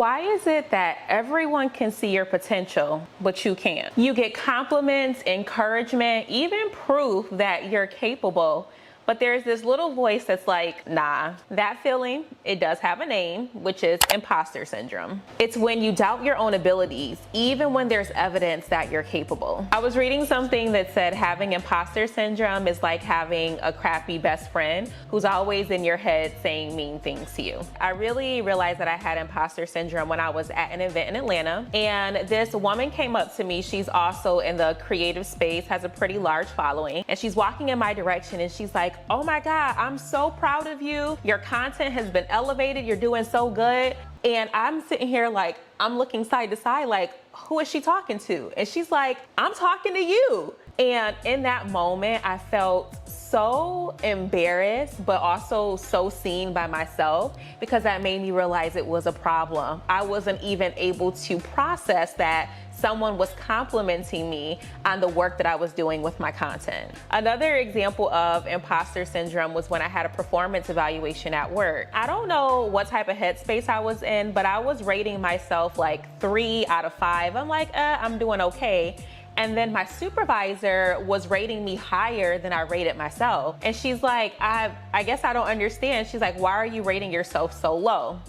Why is it that everyone can see your potential, but you can't? You get compliments, encouragement, even proof that you're capable, but there's this little voice that's like, nah. That feeling, it does have a name, which is imposter syndrome. It's when you doubt your own abilities, even when there's evidence that you're capable. I was reading something that said having imposter syndrome is like having a crappy best friend who's always in your head saying mean things to you. I really realized that I had imposter syndrome when I was at an event in Atlanta, and this woman came up to me. She's also in the creative space, has a pretty large following, and she's walking in my direction and she's like, oh my God, I'm so proud of you. Your content has been elevated. You're doing so good. And I'm sitting here like, I'm looking side to side like, who is she talking to? And she's like, I'm talking to you. And in that moment, I felt so embarrassed, but also so seen by myself, because that made me realize it was a problem. I wasn't even able to process that someone was complimenting me on the work that I was doing with my content. Another example of imposter syndrome was when I had a performance evaluation at work. I don't know what type of headspace I was in, but I was rating myself like 3 out of 5. I'm like, I'm doing okay. And then my supervisor was rating me higher than I rated myself. And she's like, I guess I don't understand. She's like, why are you rating yourself so low?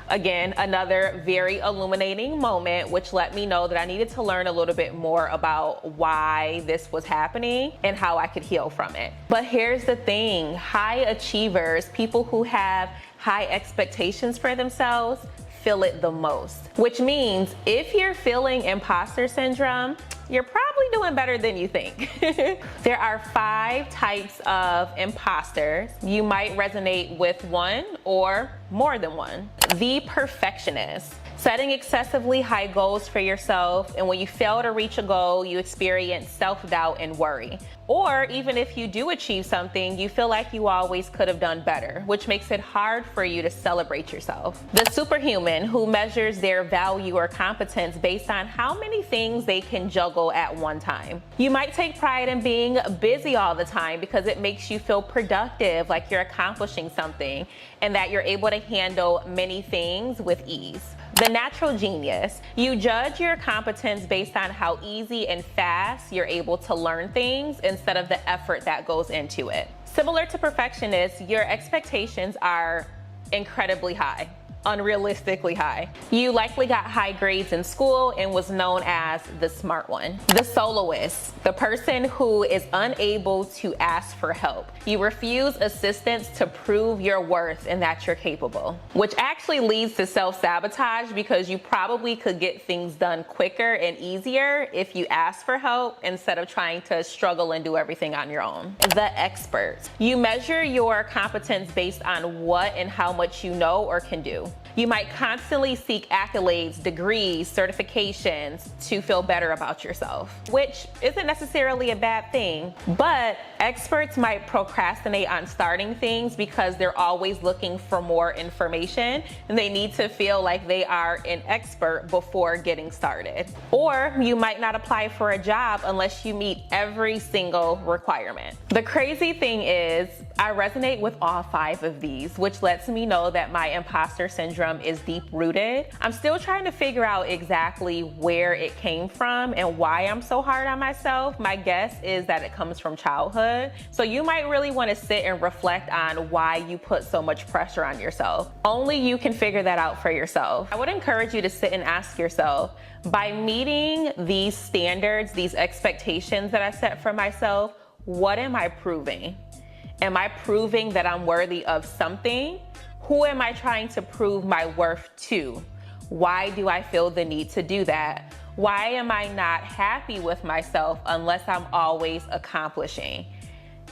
Again, another very illuminating moment, which let me know that I needed to learn a little bit more about why this was happening and how I could heal from it. But here's the thing, high achievers, people who have high expectations for themselves, feel it the most. Which means if you're feeling imposter syndrome, you're probably doing better than you think. There are 5 types of imposters. You might resonate with one or more than one. The perfectionist. Setting excessively high goals for yourself, and when you fail to reach a goal, you experience self-doubt and worry. Or even if you do achieve something, you feel like you always could have done better, which makes it hard for you to celebrate yourself. The superhuman, who measures their value or competence based on how many things they can juggle at one time. You might take pride in being busy all the time because it makes you feel productive, like you're accomplishing something, and that you're able to handle many things with ease. The natural genius. You judge your competence based on how easy and fast you're able to learn things instead of the effort that goes into it. Similar to perfectionists, your expectations are incredibly high. Unrealistically high. You likely got high grades in school and was known as the smart one. The soloist, the person who is unable to ask for help. You refuse assistance to prove your worth and that you're capable, which actually leads to self-sabotage because you probably could get things done quicker and easier if you ask for help instead of trying to struggle and do everything on your own. The expert. You measure your competence based on what and how much you know or can do. You might constantly seek accolades, degrees, certifications to feel better about yourself, which isn't necessarily a bad thing, but experts might procrastinate on starting things because they're always looking for more information and they need to feel like they are an expert before getting started. Or you might not apply for a job unless you meet every single requirement. The crazy thing is, I resonate with all 5 of these, which lets me know that my imposter syndrome is deep rooted. I'm still trying to figure out exactly where it came from and why I'm so hard on myself. My guess is that it comes from childhood. So you might really want to sit and reflect on why you put so much pressure on yourself. Only you can figure that out for yourself. I would encourage you to sit and ask yourself, by meeting these standards, these expectations that I set for myself, what am I proving? Am I proving that I'm worthy of something? Who am I trying to prove my worth to? Why do I feel the need to do that? Why am I not happy with myself unless I'm always accomplishing?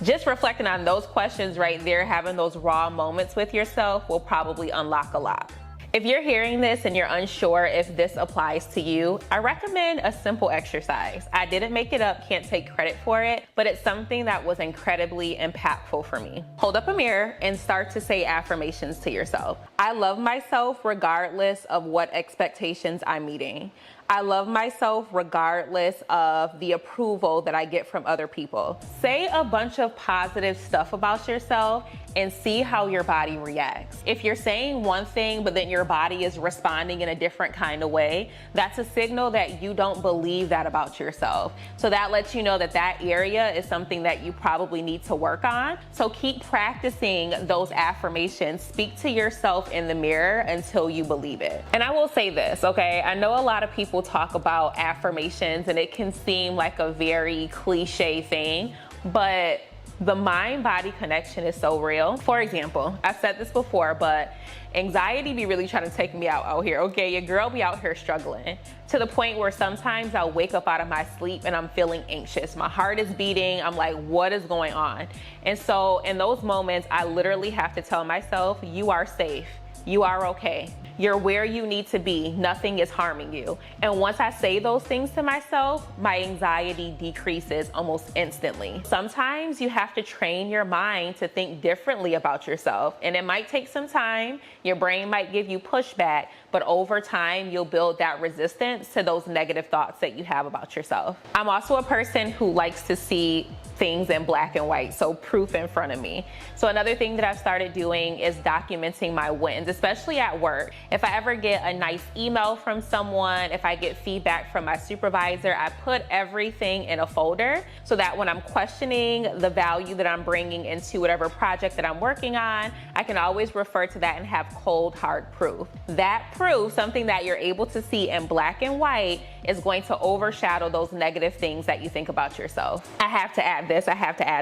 Just reflecting on those questions right there, having those raw moments with yourself will probably unlock a lot. If you're hearing this and you're unsure if this applies to you, I recommend a simple exercise. I didn't make it up, can't take credit for it, but it's something that was incredibly impactful for me. Hold up a mirror and start to say affirmations to yourself. I love myself regardless of what expectations I'm meeting. I love myself regardless of the approval that I get from other people. Say a bunch of positive stuff about yourself and see how your body reacts. If you're saying one thing, but then your body is responding in a different kind of way, that's a signal that you don't believe that about yourself. So that lets you know that that area is something that you probably need to work on. So keep practicing those affirmations. Speak to yourself in the mirror until you believe it. And I will say this, okay? I know a lot of people talk about affirmations and it can seem like a very cliche thing, but the mind-body connection is so real. For example, I've said this before, but anxiety be really trying to take me out here, okay? Your girl be out here struggling to the point where sometimes I'll wake up out of my sleep and I'm feeling anxious. My heart is beating. I'm like, what is going on? And so in those moments, I literally have to tell myself, you are safe. You are okay. You're where you need to be. Nothing is harming you. And once I say those things to myself, my anxiety decreases almost instantly. Sometimes you have to train your mind to think differently about yourself. And it might take some time. Your brain might give you pushback, but over time, you'll build that resistance to those negative thoughts that you have about yourself. I'm also a person who likes to see things in black and white, so proof in front of me. So another thing that I've started doing is documenting my wins, especially at work. If I ever get a nice email from someone, if I get feedback from my supervisor, I put everything in a folder so that when I'm questioning the value that I'm bringing into whatever project that I'm working on, I can always refer to that and have cold, hard proof. That proof, something that you're able to see in black and white, is going to overshadow those negative things that you think about yourself. I have to add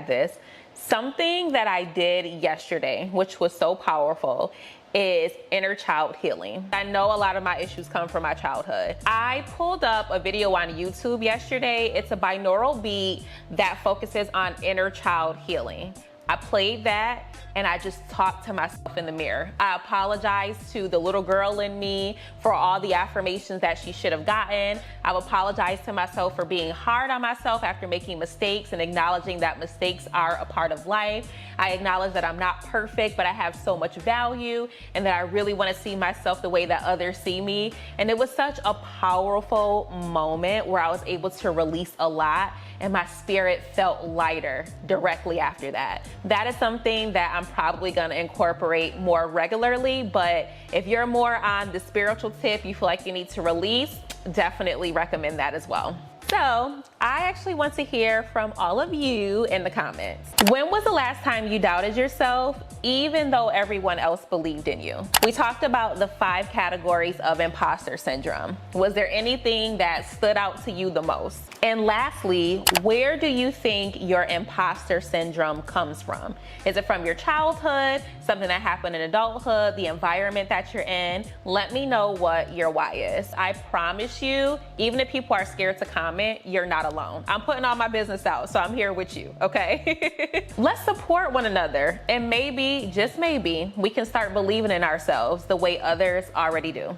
this. Something that I did yesterday, which was so powerful, is inner child healing. I know a lot of my issues come from my childhood. I pulled up a video on YouTube yesterday. It's a binaural beat that focuses on inner child healing. I played that and I just talked to myself in the mirror. I apologized to the little girl in me for all the affirmations that she should have gotten. I've apologized to myself for being hard on myself after making mistakes and acknowledging that mistakes are a part of life. I acknowledge that I'm not perfect, but I have so much value and that I really want to see myself the way that others see me. And it was such a powerful moment where I was able to release a lot and my spirit felt lighter directly after that. That is something that I'm probably gonna incorporate more regularly, but if you're more on the spiritual tip, you feel like you need to release, definitely recommend that as well. So I actually want to hear from all of you in the comments. When was the last time you doubted yourself, even though everyone else believed in you? We talked about the 5 categories of imposter syndrome. Was there anything that stood out to you the most? And lastly, where do you think your imposter syndrome comes from? Is it from your childhood, something that happened in adulthood, the environment that you're in? Let me know what your why is. I promise you, even if people are scared to comment, you're not alone. I'm putting all my business out, so I'm here with you, okay? Let's support one another, and maybe, just maybe, we can start believing in ourselves the way others already do.